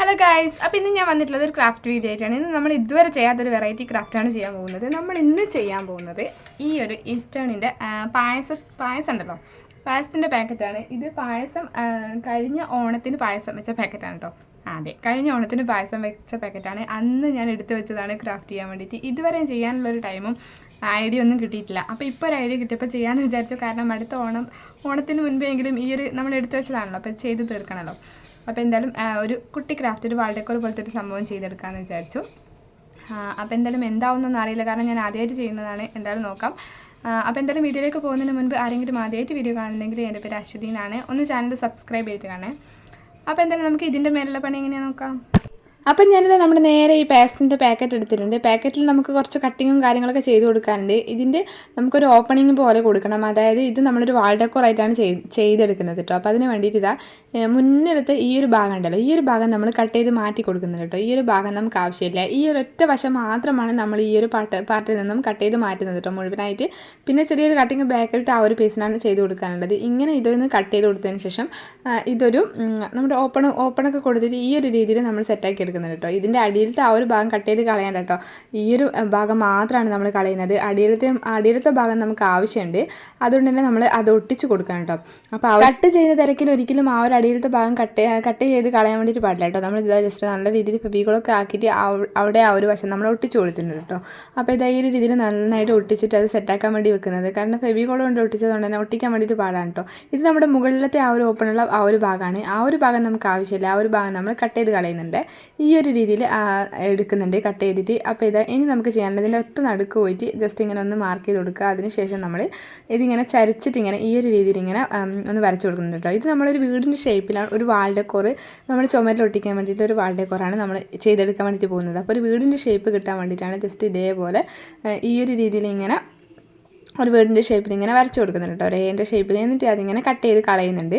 Hello guys, അപ്പോൾ ഇന്ന് ഞാൻ വന്നിട്ടുള്ളത് ഒരു ക്രാഫ്റ്റ് വീഡിയോ ആയിട്ടാണ്. ഇന്ന് നമ്മൾ ഇതുവരെ ചെയ്യാത്തൊരു വെറൈറ്റി ക്രാഫ്റ്റാണ് ചെയ്യാൻ പോകുന്നത്. നമ്മൾ ഇന്ന് ചെയ്യാൻ പോകുന്നത് ഈ ഒരു ഈസ്റ്റേണിൻ്റെ പായസം ഉണ്ടല്ലോ, പായസത്തിൻ്റെ പാക്കറ്റാണ് ഇത്. പായസം കഴിഞ്ഞ ഓണത്തിന് പായസം വെച്ച പാക്കറ്റാണ് കേട്ടോ. അതെ, കഴിഞ്ഞ ഓണത്തിന് പായസം വെച്ച പാക്കറ്റാണ്. അന്ന് ഞാൻ എടുത്തു വെച്ചതാണ് ക്രാഫ്റ്റ് ചെയ്യാൻ വേണ്ടിയിട്ട്. ഇതുവരെ ചെയ്യാനുള്ളൊരു ടൈമും ഐഡിയ ഒന്നും കിട്ടിയിട്ടില്ല. അപ്പോൾ ഇപ്പോൾ ഒരു ഐഡിയ കിട്ടിയപ്പോൾ ചെയ്യാമെന്ന് വിചാരിച്ചു. കാരണം അടുത്ത ഓണത്തിന് മുൻപെങ്കിലും ഈ ഒരു നമ്മൾ എടുത്തു വെച്ചതാണല്ലോ, അപ്പോൾ ചെയ്ത് തീർക്കണമല്ലോ. അപ്പോൾ എന്തായാലും ഒരു കുട്ടി ക്രാഫ്റ്റ്, ഒരു വാൾ ഡെക്കോർ പോലത്തെ ഒരു സംഭവം ചെയ്തെടുക്കാമെന്ന് വിചാരിച്ചു. അപ്പോൾ എന്തായാലും എന്താവുന്നൊന്നും അറിയില്ല, കാരണം ഞാൻ ആദ്യമായിട്ട് ചെയ്യുന്നതാണ്. എന്തായാലും നോക്കാം. അപ്പോൾ എന്തായാലും വീഡിയോയിലേക്ക് പോകുന്നതിന് മുൻപ് ആരെങ്കിലും ആദ്യമായിട്ട് വീഡിയോ കാണുന്നെങ്കിൽ എൻ്റെ പേര് അശ്വതി എന്നാണ്. ഒന്ന് ചാനൽ സബ്സ്ക്രൈബ് ചെയ്ത് കാണേ. അപ്പോൾ എന്തായാലും നമുക്ക് ഇതിൻ്റെ മേലുള്ള പണി എങ്ങനെയാണെന്ന് നോക്കാം. അപ്പം ഞാനിത് നമ്മുടെ നേരെ ഈ പായസത്തിൻ്റെ പാക്കറ്റ് എടുത്തിട്ടുണ്ട്. പാക്കറ്റിൽ നമുക്ക് കുറച്ച് കട്ടിങ്ങും കാര്യങ്ങളൊക്കെ ചെയ്ത് കൊടുക്കാറുണ്ട്. ഇതിൻ്റെ നമുക്കൊരു ഓപ്പണിങ് പോലെ കൊടുക്കണം. അതായത് ഇത് നമ്മളൊരു വാൾ ഡെക്കോറായിട്ടാണ് ചെയ്തെടുക്കുന്നത് കേട്ടോ. അപ്പോൾ അതിന് വേണ്ടിയിട്ട് ഇതാ മുന്നിലത്തെ ഈ ഒരു ഭാഗം ഉണ്ടല്ലോ, ഈ ഒരു ഭാഗം നമ്മൾ കട്ട് ചെയ്ത് മാറ്റി കൊടുക്കുന്നുണ്ട് കേട്ടോ. ഈ ഒരു ഭാഗം നമുക്ക് ആവശ്യമില്ല. ഈ ഒരു ഒറ്റ വശം മാത്രമാണ് നമ്മൾ ഈ ഒരു പാർട്ടിൽ നിന്നും കട്ട് ചെയ്ത് മാറ്റുന്നത് കേട്ടോ, മുഴുവനായിട്ട്. പിന്നെ ചെറിയൊരു കട്ടിങ് ബാക്കിലത്തെ ആ ഒരു പീസിനാണ് ചെയ്ത് കൊടുക്കാനുള്ളത്. ഇങ്ങനെ ഇതൊന്ന് കട്ട് ചെയ്ത് കൊടുത്തതിന് ശേഷം ഇതൊരു നമ്മുടെ ഓപ്പണൊക്കെ കൊടുത്തിട്ട് ഈ ഒരു രീതിയിൽ നമ്മൾ സെറ്റാക്കി എടുക്കുന്നത് കേട്ടോ. ഇതിൻ്റെ അടിയിലത്തെ ആ ഒരു ഭാഗം കട്ട് ചെയ്ത് കളയാൻ കേട്ടോ. ഈ ഒരു ഭാഗം മാത്രമാണ് നമ്മൾ കളയുന്നത്. അടിയിലത്തെ ഭാഗം നമുക്ക് ആവശ്യമുണ്ട്. അതുകൊണ്ട് തന്നെ നമ്മൾ അത് ഒട്ടിച്ച് കൊടുക്കണം കേട്ടോ. അപ്പോൾ കട്ട് ചെയ്യുന്ന തിരക്കിൽ ഒരിക്കലും ആ ഒരു അടിയിലത്തെ ഭാഗം കട്ട് ചെയ്ത് കളയാൻ വേണ്ടിയിട്ട് പാടില്ല കേട്ടോ. നമ്മൾ ഇതാ ജസ്റ്റ് നല്ല രീതിയിൽ ഫെവിക്കോളൊക്കെ ആക്കിയിട്ട് അവിടെ ആ ഒരു വശം നമ്മൾ ഒട്ടിച്ച് കൊടുത്തിട്ടുണ്ട് കേട്ടോ. അപ്പോൾ ഇതാ ഈ ഒരു രീതിയിൽ നന്നായിട്ട് ഒട്ടിച്ചിട്ട് അത് സെറ്റാക്കാൻ വേണ്ടി വെക്കുന്നത്. കാരണം ഫെവിക്കോൾ കൊണ്ട് ഒട്ടിച്ചതുകൊണ്ട് തന്നെ ഒട്ടിക്കാൻ വേണ്ടിയിട്ട് പാടാണ് കേട്ടോ. ഇത് നമ്മുടെ മുകളിലത്തെ ആ ഒരു ഓപ്പണുള്ള ആ ഒരു ഭാഗമാണ്. ആ ഒരു ഭാഗം നമുക്ക് ആവശ്യമില്ല. ആ ഒരു ഭാഗം നമ്മൾ കട്ട് ചെയ്ത് കളയുന്നുണ്ട്. ഈ ഒരു രീതിയിൽ എടുക്കുന്നുണ്ട് കട്ട് ചെയ്തിട്ട്. അപ്പോൾ ഇതാ ഇനി നമുക്ക് ചെയ്യാനുള്ളത് ഇതിൻ്റെ ഒത്ത നടുക്ക് പോയിട്ട് ജസ്റ്റ് ഇങ്ങനെ ഒന്ന് മാർക്ക് ചെയ്ത് കൊടുക്കുക. അതിനുശേഷം നമ്മൾ ഇതിങ്ങനെ ചരിച്ചിട്ട് ഇങ്ങനെ ഈ ഒരു രീതിയിൽ ഇങ്ങനെ ഒന്ന് വരച്ച് കൊടുക്കുന്നുണ്ട് കേട്ടോ. ഇത് നമ്മളൊരു വീടിൻ്റെ ഷേപ്പിലാണ് ഒരു വാൾ ഡെക്കോർ നമ്മൾ ചുമരിൽ ഒട്ടിക്കാൻ വേണ്ടിയിട്ട് ഒരു വാൾ ഡെക്കോറാണ് നമ്മൾ ചെയ്തെടുക്കാൻ വേണ്ടിയിട്ട് പോകുന്നത്. അപ്പോൾ ഒരു വീടിൻ്റെ ഷേപ്പ് കിട്ടാൻ വേണ്ടിയിട്ടാണ് ജസ്റ്റ് ഇതേപോലെ ഈ ഒരു രീതിയിൽ ഇങ്ങനെ ഒരു വീടിൻ്റെ ഷേപ്പിൽ ഇങ്ങനെ വരച്ച് കൊടുക്കുന്നുണ്ട് കേട്ടോ, ഒരേൻ്റെ ഷേപ്പിൽ. എന്നിട്ട് അതിങ്ങനെ കട്ട് ചെയ്ത് കളയുന്നുണ്ട്.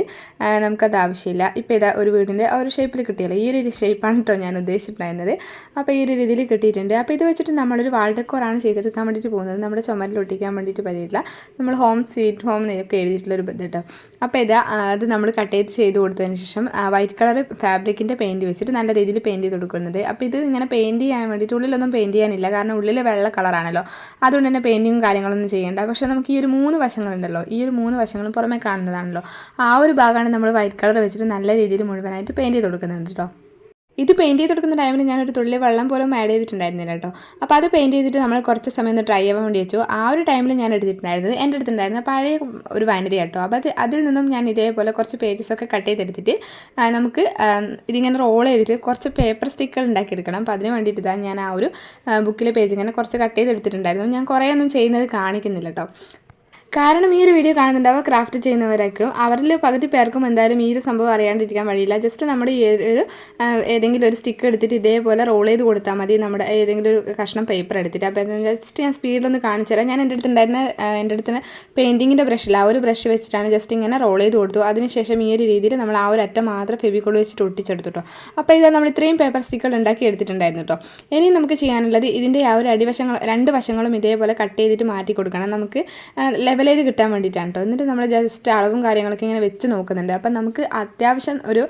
നമുക്കത് ആവശ്യമില്ല. ഇപ്പോൾ ഇതാ ഒരു വീടിൻ്റെ ആ ഒരു ഷേപ്പിൽ കിട്ടിയല്ലോ. ഈ ഒരു ഷേപ്പാണ് കേട്ടോ ഞാൻ ഉദ്ദേശിച്ചിട്ടുണ്ടായിരുന്നത്. അപ്പോൾ ഈ ഒരു രീതിയിൽ കിട്ടിയിട്ടുണ്ട്. അപ്പോൾ ഇത് വെച്ചിട്ട് നമ്മളൊരു വാൾ ഡെക്കോറാണ് ചെയ്തെടുക്കാൻ വേണ്ടിയിട്ട് പോകുന്നത്. നമ്മുടെ ചുമരിൽ ഒട്ടിക്കാൻ വേണ്ടിയിട്ട് പറ്റിയിട്ടില്ല. നമ്മൾ ഹോം സ്വീറ്റ് ഹോം എന്നൊക്കെ എഴുതിയിട്ടുള്ളൊരു ഇത് കേട്ടോ. അപ്പോൾ ഇതാ അത് നമ്മൾ കട്ട് ചെയ്ത് കൊടുത്തതിന് ശേഷം വൈറ്റ് കളർ ഫാബ്രിക്കിൻ്റെ പെയിൻറ്റ് വെച്ചിട്ട് നല്ല രീതിയിൽ പെയിൻറ്റ് ചെയ്ത് കൊടുക്കുന്നുണ്ട്. അപ്പോൾ ഇത് ഇങ്ങനെ പെയിൻറ്റ് ചെയ്യാൻ വേണ്ടിയിട്ട് ഉള്ളിലൊന്നും പെയിൻറ്റ് ചെയ്യാനില്ല, കാരണം ഉള്ളിൽ വെള്ള കളറാണല്ലോ. അതുകൊണ്ട് തന്നെ പെയിൻറ്റിങ്ങും കാര്യങ്ങളൊന്നും ചെയ്യേണ്ട. പക്ഷേ നമുക്ക് ഈ ഒരു 3 വശങ്ങളുണ്ടല്ലോ, ഈ ഒരു 3 വശങ്ങളും പുറമേ കാണുന്നതാണല്ലോ, ആ ഒരു ഭാഗമാണ് നമ്മൾ വൈറ്റ് കളർ വെച്ചിട്ട് നല്ല രീതിയിൽ മുഴുവനായിട്ട് പെയിൻറ്റ് ചെയ്ത് കൊടുക്കുന്നുണ്ട് കേട്ടോ. ഇത് പെയിൻറ്റ് ചെയ്ത് കൊടുക്കുന്ന ടൈമിൽ ഞാനൊരു തുള്ളി വെള്ളം പോലും ആഡ് ചെയ്തിട്ടുണ്ടായിരുന്നില്ല കേട്ടോ. അപ്പോൾ അത് പെയിൻറ്റ് ചെയ്തിട്ട് നമ്മൾ കുറച്ച് സമയം ഒന്ന് ഡ്രൈ ആവാൻ വേണ്ടി വെച്ചു. ആ ഒരു ടൈമിൽ ഞാൻ എടുത്തിട്ടുണ്ടായിരുന്നത് എൻ്റെ അടുത്തുണ്ടായിരുന്ന പഴയ ഒരു വാനിറ്റി കേട്ടോ. അപ്പോൾ അതിൽ നിന്നും ഞാൻ ഇതേപോലെ കുറച്ച് പേജസൊക്കെ കട്ട് ചെയ്തെടുത്തിട്ട് നമുക്ക് ഇതിങ്ങനെ റോൾ ചെയ്തിട്ട് കുറച്ച് പേപ്പർ സ്റ്റിക്കുകൾ ഉണ്ടാക്കിയെടുക്കണം. അപ്പോൾ അതിന് വേണ്ടിയിട്ട് ഇതാ ഞാൻ ആ ഒരു ബുക്കിലെ പേജ് ഇങ്ങനെ കുറച്ച് കട്ട് ചെയ്തെടുത്തിട്ടുണ്ടായിരുന്നു. ഞാൻ കുറേ ഒന്നും ചെയ്യുന്നത് കാണിക്കുന്നില്ല കേട്ടോ, കാരണം ഈ ഒരു വീഡിയോ കാണുന്നുണ്ടാവുക ക്രാഫ്റ്റ് ചെയ്യുന്നവരൊക്കെ അവരിൽ പകുതി പേർക്കും എന്തായാലും ഈ ഒരു സംഭവം അറിയാണ്ടിരിക്കാൻ വഴിയില്ല. ജസ്റ്റ് നമ്മുടെ ഈ ഒരു ഏതെങ്കിലും ഒരു സ്റ്റിക്ക് എടുത്തിട്ട് ഇതേപോലെ റോൾ ചെയ്ത് കൊടുത്താൽ മതി, നമ്മുടെ ഏതെങ്കിലും ഒരു കഷ്ണം പേപ്പർ എടുത്തിട്ട്. അപ്പോൾ ജസ്റ്റ് ഞാൻ സ്പീഡിലൊന്ന് കാണിച്ചു തരാം. ഞാൻ എൻ്റെ അടുത്ത് പെയിൻറ്റിങ്ങിൻ്റെ ബ്രഷില്ല, ആ ഒരു ബ്രഷ് വെച്ചിട്ടാണ് ജസ്റ്റ് ഇങ്ങനെ റോൾ ചെയ്ത് കൊടുത്തു. അതിനുശേഷം ഈ ഒരു രീതിയിൽ നമ്മൾ ആ ഒരു അറ്റം മാത്രം ഫെവിക്കോൾ വെച്ചിട്ട് ഒട്ടിച്ചെടുത്തു കേട്ടോ. അപ്പോൾ ഇത് നമ്മൾ ഇത്രയും പേപ്പർ സ്റ്റിക്കുകൾ ഉണ്ടാക്കി എടുത്തിട്ടുണ്ടായിരുന്നു കേട്ടോ. ഇനി നമുക്ക് ചെയ്യാനുള്ളത് ഇതിൻ്റെ ആ ഒരു രണ്ട് വശങ്ങളും ഇതേപോലെ കട്ട് ചെയ്തിട്ട് മാറ്റി കൊടുക്കണം. നമുക്ക് ലെവൽ ചെയ്ത് കിട്ടാൻ വേണ്ടിയിട്ടാണ് കേട്ടോ. എന്നിട്ട് നമ്മൾ ജസ്റ്റ് അളവും കാര്യങ്ങളൊക്കെ ഇങ്ങനെ വെച്ച് നോക്കുന്നുണ്ട്. അപ്പം നമുക്ക് അത്യാവശ്യം ഒരു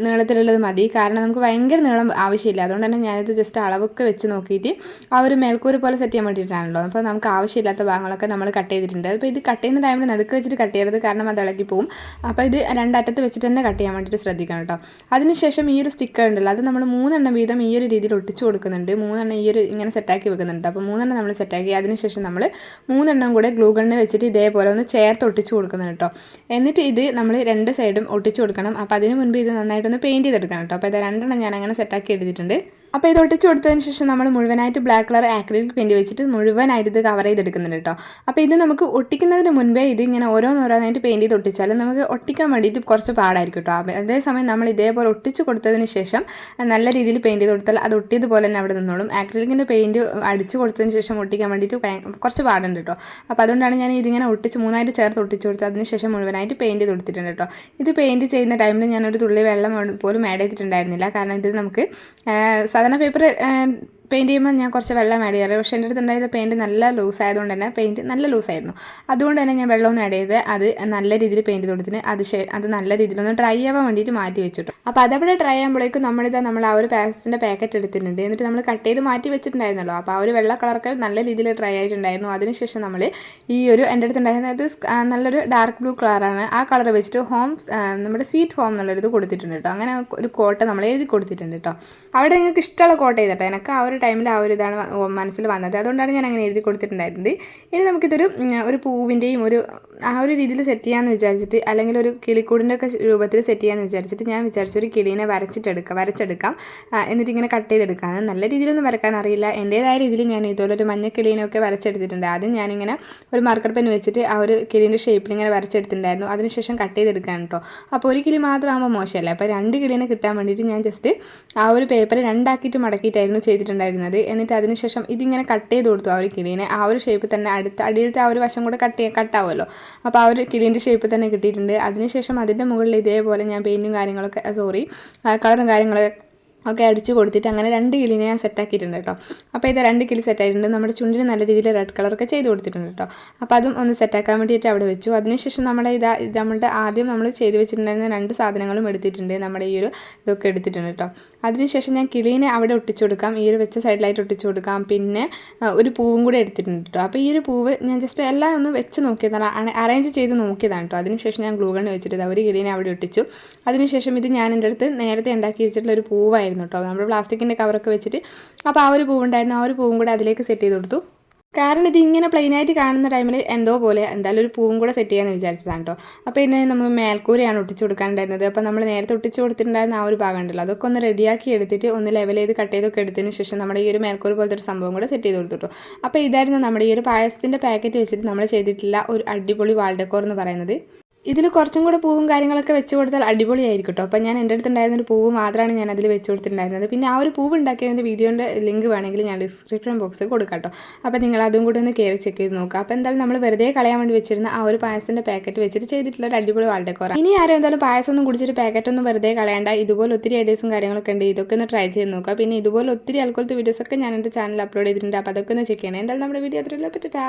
നീളത്തിലുള്ളത് മതി, കാരണം നമുക്ക് ഭയങ്കര നീളം ആവശ്യമില്ല. അതുകൊണ്ട് തന്നെ ഞാനിത് ജസ്റ്റ് അളവൊക്കെ വെച്ച് നോക്കിയിട്ട് ആ ഒരു മേൽക്കൂര പോലെ സെറ്റ് ചെയ്യാൻ വേണ്ടിയിട്ടാണല്ലോ. അപ്പോൾ നമുക്ക് ആവശ്യമില്ലാത്ത ഭാഗങ്ങളൊക്കെ നമ്മൾ കട്ട് ചെയ്തിട്ടുണ്ട്. അപ്പോൾ ഇത് കട്ട് ചെയ്യുന്ന ടൈമിൽ നടുക്ക് വെച്ചിട്ട് കട്ട് ചെയ്യരുത്, കാരണം അത് ഇളകി പോകും. അപ്പോൾ ഇത് രണ്ടറ്റത്ത് വെച്ചിട്ട് തന്നെ കട്ട് ചെയ്യാൻ വേണ്ടിയിട്ട് ശ്രദ്ധിക്കണം കേട്ടോ. അതിനുശേഷം ഈ ഒരു സ്റ്റിക്കർ ഉണ്ടല്ലോ, അത് നമ്മൾ 3 എണ്ണം വീതം ഈ ഒരു രീതിയിൽ ഒട്ടിച്ച് കൊടുക്കുന്നുണ്ട്. 3 എണ്ണം ഈ ഒരു ഇങ്ങനെ സെറ്റാക്കി വെക്കുന്നുണ്ട്. അപ്പോൾ 3 എണ്ണം നമ്മൾ സെറ്റാക്കി അതിനുശേഷം നമ്മൾ 3 എണ്ണം കൂടെ ഗ്ലൂ ഗണ്ണ് വെച്ചിട്ട് ഇതേപോലെ ഒന്ന് ചേർത്ത് ഒട്ടിച്ച് കൊടുക്കുന്നുണ്ട് കേട്ടോ. എന്നിട്ട് ഇത് നമ്മൾ 2 സൈഡും ഒട്ടിച്ച് കൊടുക്കണം. അപ്പോൾ അതിന് മുൻപ് ഇത് നന്നായിട്ടൊന്ന് പെയിൻറ്റ് ചെയ്തെടുക്കണം കേട്ടോ. അപ്പോൾ ഇത് 2 എണ്ണം ഞാൻ അങ്ങനെ സെറ്റാക്കി എടുത്തിട്ടുണ്ട്. അപ്പോൾ ഇത് ഒട്ടിച്ച് കൊടുത്തതിന് ശേഷം നമ്മൾ മുഴുവനായിട്ട് ബ്ലാക്ക് കളർ ആക്രിലിക് പെയിൻറ്റ് വെച്ചിട്ട് മുഴുവനായിട്ട് ഇത് കവർ ചെയ്തെടുക്കുന്നുണ്ട് കേട്ടോ. അപ്പോൾ ഇത് നമുക്ക് ഒട്ടിക്കുന്നതിന് മുൻപേ ഇത് ഇങ്ങനെ ഓരോന്നോരോന്നായിട്ട് പെയിൻറ്റ് ചെയ്ത് ഒട്ടിച്ചാലും നമുക്ക് ഒട്ടിക്കാൻ വേണ്ടിയിട്ട് കുറച്ച് പാടായിരിക്കും കേട്ടോ. അതേസമയം നമ്മൾ ഇതേപോലെ ഒട്ടിച്ച് കൊടുത്തതിന് ശേഷം നല്ല രീതിയിൽ പെയിൻറ്റ് ചെയ്ത് കൊടുത്താൽ അത് ഒട്ടിയതുപോലെ തന്നെ അവിടെ നിന്നോളും. ആക്രിലിക്കിൻ്റെ പെയിൻറ്റ് അടിച്ച് കൊടുത്തതിന് ശേഷം ഒട്ടിക്കാൻ വേണ്ടിയിട്ട് കുറച്ച് പാടുണ്ട് കേട്ടോ. അപ്പോൾ അതുകൊണ്ടാണ് ഞാൻ ഇതിങ്ങനെ ഒട്ടിച്ച് 3 ചേർത്ത് ഒട്ടിച്ച് കൊടുത്ത് അതിന് ശേഷം മുഴുവനായിട്ട് പെയിൻറ്റ് ചെയ്ത് കൊടുത്തിട്ടുണ്ട് കേട്ടോ. ഇത് പെയിൻറ്റ് ചെയ്യുന്ന ടൈമിൽ ഞാനൊരു തുള്ളി വെള്ളം പോലും ആഡ് ചെയ്തിട്ടുണ്ടായിരുന്നില്ല, കാരണം ഇത് നമുക്ക് സാധാരണ പെയിൻറ്റ് ചെയ്യുമ്പോൾ ഞാൻ കുറച്ച് വെള്ളം ആഡ് ചെയ്യാറ്. പക്ഷേ എൻ്റെ അടുത്ത് ഉണ്ടായിരുന്ന പെയിൻറ്റ് നല്ല ലൂസ് ആയതുകൊണ്ട് തന്നെ പെയിൻറ്റ് നല്ല ലൂസായിരുന്നു. അതുകൊണ്ട് തന്നെ ഞാൻ വെള്ളമൊന്നും ആഡ് ചെയ്ത് അത് നല്ല രീതിയിൽ പെയിൻറ്റ് കൊടുത്തിന് അത് നല്ല രീതിയിലൊന്ന് ഡ്രൈ ആവാൻ വേണ്ടിയിട്ട് മാറ്റി വെച്ചിട്ടു. അപ്പോൾ അതവിടെ ഡ്രൈ ആകുമ്പോഴേക്കും നമ്മൾ ആ ഒരു പായസത്തിൻ്റെ പാക്കറ്റ് എടുത്തിട്ടുണ്ട്. എന്നിട്ട് നമ്മൾ കട്ട് ചെയ്ത് മാറ്റി വെച്ചിട്ടുണ്ടായിരുന്നല്ലോ. അപ്പോൾ ആ ഒരു വെള്ള കളറൊക്കെ നല്ല രീതിയിൽ ഡ്രൈ ആയിട്ടുണ്ടായിരുന്നു. അതിനുശേഷം നമ്മൾ ഈ ഒരു എൻ്റെ അടുത്ത് ഉണ്ടായിരുന്നത് നല്ലൊരു ഡാർക്ക് ബ്ലൂ കളറാണ്. ആ കളർ വെച്ചിട്ട് നമ്മുടെ സ്വീറ്റ് ഹോം എന്നുള്ളൊരിത് കൊടുത്തിട്ടുണ്ട് കേട്ടോ. അങ്ങനെ ഒരു കോട്ട നമ്മൾ എഴുതി കൊടുത്തിട്ടുണ്ട് കേട്ടോ. അവിടെ നിങ്ങൾക്ക് ഇഷ്ടമുള്ള കോട്ട ചെയ്തിട്ടോ. എനിക്ക് ആ ഒരു ടൈമിൽ ആ ഒരു ഇതാണ് മനസ്സിൽ വന്നത്. അതുകൊണ്ടാണ് ഞാൻ അങ്ങനെ എഴുതി കൊടുത്തിട്ടുണ്ടായിരുന്നത്. ഇനി നമുക്കിതൊരു പൂവിൻ്റെയും ആ ഒരു രീതിയിൽ സെറ്റ് ചെയ്യാമെന്ന് വിചാരിച്ചിട്ട്, അല്ലെങ്കിൽ ഒരു കിളിക്കൂടിൻ്റെ ഒക്കെ രൂപത്തിൽ സെറ്റ് ചെയ്യാമെന്ന് വിചാരിച്ചിട്ട് ഞാൻ വിചാരിച്ചു ഒരു കിളീനെ വരച്ചെടുക്കാം. എന്നിട്ട് ഇങ്ങനെ കട്ട് ചെയ്തെടുക്കാം. നല്ല രീതിയിലൊന്നും വരക്കാൻ അറിയില്ല. എൻ്റേതായ രീതിയിൽ ഞാൻ ഇതുപോലെ ഒരു മഞ്ഞ കിളീനൊക്കെ വരച്ചെടുത്തിട്ടുണ്ട്. ആദ്യം ഞാനിങ്ങനെ ഒരു മാർക്കർ പെൻ വെച്ചിട്ട് ആ ഒരു കിളീൻ്റെ ഷേപ്പിൽ ഇങ്ങനെ വരച്ചെടുത്തിട്ടുണ്ടായിരുന്നു. അതിനുശേഷം കട്ട് ചെയ്തെടുക്കാൻ കേട്ടോ. അപ്പോൾ ഒരു കിളി മാത്രമാകുമ്പോൾ മോശമല്ല. അപ്പോൾ 2 കിളീനെ കിട്ടാൻ വേണ്ടിയിട്ട് ഞാൻ ജസ്റ്റ് ആ ഒരു പേപ്പർ 2 ആക്കിയിട്ട് മടക്കിയിട്ടായിരുന്നു ചെയ്തിട്ടുണ്ടായിരുന്നത്. എന്നിട്ട് അതിനുശേഷം ഇതിങ്ങനെ കട്ട് ചെയ്ത് കൊടുത്തു. ആ ഒരു കിളീനെ ആ ഒരു ഷേപ്പ് തന്നെ അടിയിലത്തെ ആ ഒരു വശം കൂടെ കട്ടാവുമല്ലോ. അപ്പോൾ ആ ഒരു കിളീൻ്റെ ഷേപ്പ് തന്നെ കിട്ടിയിട്ടുണ്ട്. അതിനുശേഷം അതിൻ്റെ മുകളിൽ ഇതേപോലെ ഞാൻ പെയിൻറ്റും കളറും ഒക്കെ അടിച്ച് കൊടുത്തിട്ട് അങ്ങനെ 2 കിളിനെ ഞാൻ സെറ്റാക്കിയിട്ടുണ്ട് കേട്ടോ. അപ്പോൾ ഇത് 2 കിളി സെറ്റായിട്ടുണ്ട്. നമ്മുടെ ചുണ്ടിന് നല്ല രീതിയിൽ റെഡ് കളറൊക്കെ ചെയ്ത് കൊടുത്തിട്ടുണ്ട് കേട്ടോ. അപ്പോൾ അതും ഒന്ന് സെറ്റാക്കാൻ വേണ്ടിയിട്ട് അവിടെ വെച്ചു. അതിനുശേഷം നമ്മളുടെ ആദ്യം നമ്മൾ ചെയ്ത് വെച്ചിട്ടുണ്ടായിരുന്ന 2 സാധനങ്ങളും എടുത്തിട്ടുണ്ട്. നമ്മുടെ ഈ ഒരു ഇതൊക്കെ എടുത്തിട്ടുണ്ട് കേട്ടോ. അതിനുശേഷം ഞാൻ കിളീനെ അവിടെ ഒട്ടിച്ചു കൊടുക്കാം. ഈ ഒരു വെച്ച സൈഡിലായിട്ട് ഒട്ടിച്ചു കൊടുക്കാം. പിന്നെ ഒരു പൂവും കൂടെ എടുത്തിട്ടുണ്ട് കേട്ടോ. അപ്പോൾ ഈ ഒരു പൂവ് ഞാൻ ജസ്റ്റ് എല്ലാം ഒന്ന് വെച്ച് നോക്കിയതാണ്, അറേഞ്ച് ചെയ്ത് നോക്കിയതാണ് കേട്ടോ. അതിനുശേഷം ഞാൻ ഗ്ലൂ ഗണ്ണ് വെച്ചിട്ട് ഒരു കിളീനെ അവിടെ ഒട്ടിച്ചു. അതിനുശേഷം ഇത് ഞാൻ എൻ്റെ അടുത്ത് നേരത്തെ ഉണ്ടാക്കി വെച്ചിട്ടുള്ള ഒരു പൂവായിരുന്നു കേട്ടോ. നമ്മൾ പ്ലാസ്റ്റിക്കിൻ്റെ കവറൊക്കെ വെച്ചിട്ട് അപ്പോൾ ആ ഒരു പൂവുണ്ടായിരുന്നു. ആ ഒരു പൂവും കൂടെ അതിലേക്ക് സെറ്റ് ചെയ്ത് കൊടുത്തു. കാരണം ഇതിങ്ങനെ പ്ലെയിനായിട്ട് കാണുന്ന ടൈമിൽ എന്തോ പോലെ എന്തായാലും ഒരു പൂവും കൂടെ സെറ്റ് ചെയ്യാമെന്ന് വിചാരിച്ചതാണ് കേട്ടോ. അപ്പോൾ ഇന്ന് നമുക്ക് മേൽക്കൂരയാണ് ഒട്ടിച്ചു കൊടുക്കാനുണ്ടായിരുന്നത്. അപ്പോൾ നമ്മൾ നേരത്തെ ഒട്ടിച്ചു കൊടുത്തിട്ടുണ്ടായിരുന്ന ആ ഒരു ഭാഗം ഉണ്ടല്ലോ, അതൊക്കെ ഒന്ന് റെഡിയാക്കി എടുത്തിട്ട് ഒന്ന് ലെവൽ ചെയ്ത് കട്ട് ചെയ്തൊക്കെ എടുത്തതിന് ശേഷം നമ്മുടെ ഈ ഒരു മേൽക്കൂര പോലത്തെ ഒരു സംഭവം കൂടെ സെറ്റ് ചെയ്ത് കൊടുത്തു. അപ്പോൾ ഇതായിരുന്നു നമ്മുടെ ഈ ഒരു പായസത്തിൻ്റെ പാക്കറ്റ് വെച്ചിട്ട് നമ്മൾ ചെയ്തിട്ടുള്ള ഒരു അടിപൊളി വാൾ ഡെക്കോർ എന്ന് പറയുന്നത്. ഇതിൽ കുറച്ചും കൂടെ പൂവും കാര്യങ്ങളൊക്കെ വെച്ച് കൊടുത്താൽ അടിപൊളിയായിരിക്കും കേട്ടോ. അപ്പോൾ ഞാൻ എൻ്റെ അടുത്തുണ്ടായിരുന്ന ഒരു പൂവ് മാത്രമാണ് ഞാൻ അതിൽ വെച്ച് കൊടുത്തിട്ടുണ്ടായിരുന്നത്. പിന്നെ ആ ഒരു പൂവ് ഉണ്ടാക്കിയതിൻ്റെ വീഡിയോൻ്റെ ലിങ്ക് വേണമെങ്കിൽ ഞാൻ ഡിസ്ക്രിപ്ഷൻ ബോക്സിൽ കൊടുക്കാം കേട്ടോ. അപ്പോൾ നിങ്ങൾ അതും കൂടി ഒന്ന് കയറി ചെക്ക് ചെയ്ത് നോക്കുക. അപ്പോൾ എന്തായാലും നമ്മൾ വെറുതെ കളയാൻ വേണ്ടി വെച്ചിരുന്ന ആ ഒരു പായസത്തിൻ്റെ പാക്കറ്റ് വെച്ചിട്ട് ചെയ്തിട്ടുള്ള ഒരു അടിപൊളി വാൾ ഡെക്കോർ. ഇനി ആരും എന്തായാലും പായസമൊന്നും കുടിച്ചിട്ട് പാക്കറ്റൊന്നും വെറുതെ കളയണ്ട. ഇതുപോലെ ഒത്തിരി ഐഡിയസും കാര്യങ്ങളൊക്കെ ഉണ്ട്. ഇതൊക്കെ ഒന്ന് ട്രൈ ചെയ്ത് നോക്കുക. പിന്നെ ഇതുപോലെ ഒത്തിരി ആൾക്കാലത്തെ വീഡിയോസൊക്കെ ഞാൻ എൻ്റെ ചാനൽ അപ്ലോഡ് ചെയ്തിട്ടുണ്ട്. അപ്പോൾ അതൊക്കെ ഒന്ന് ചെക്ക് ചെയ്യണം. എന്തായാലും നമ്മുടെ വീഡിയോ അത്രയുള്ള പറ്റാ.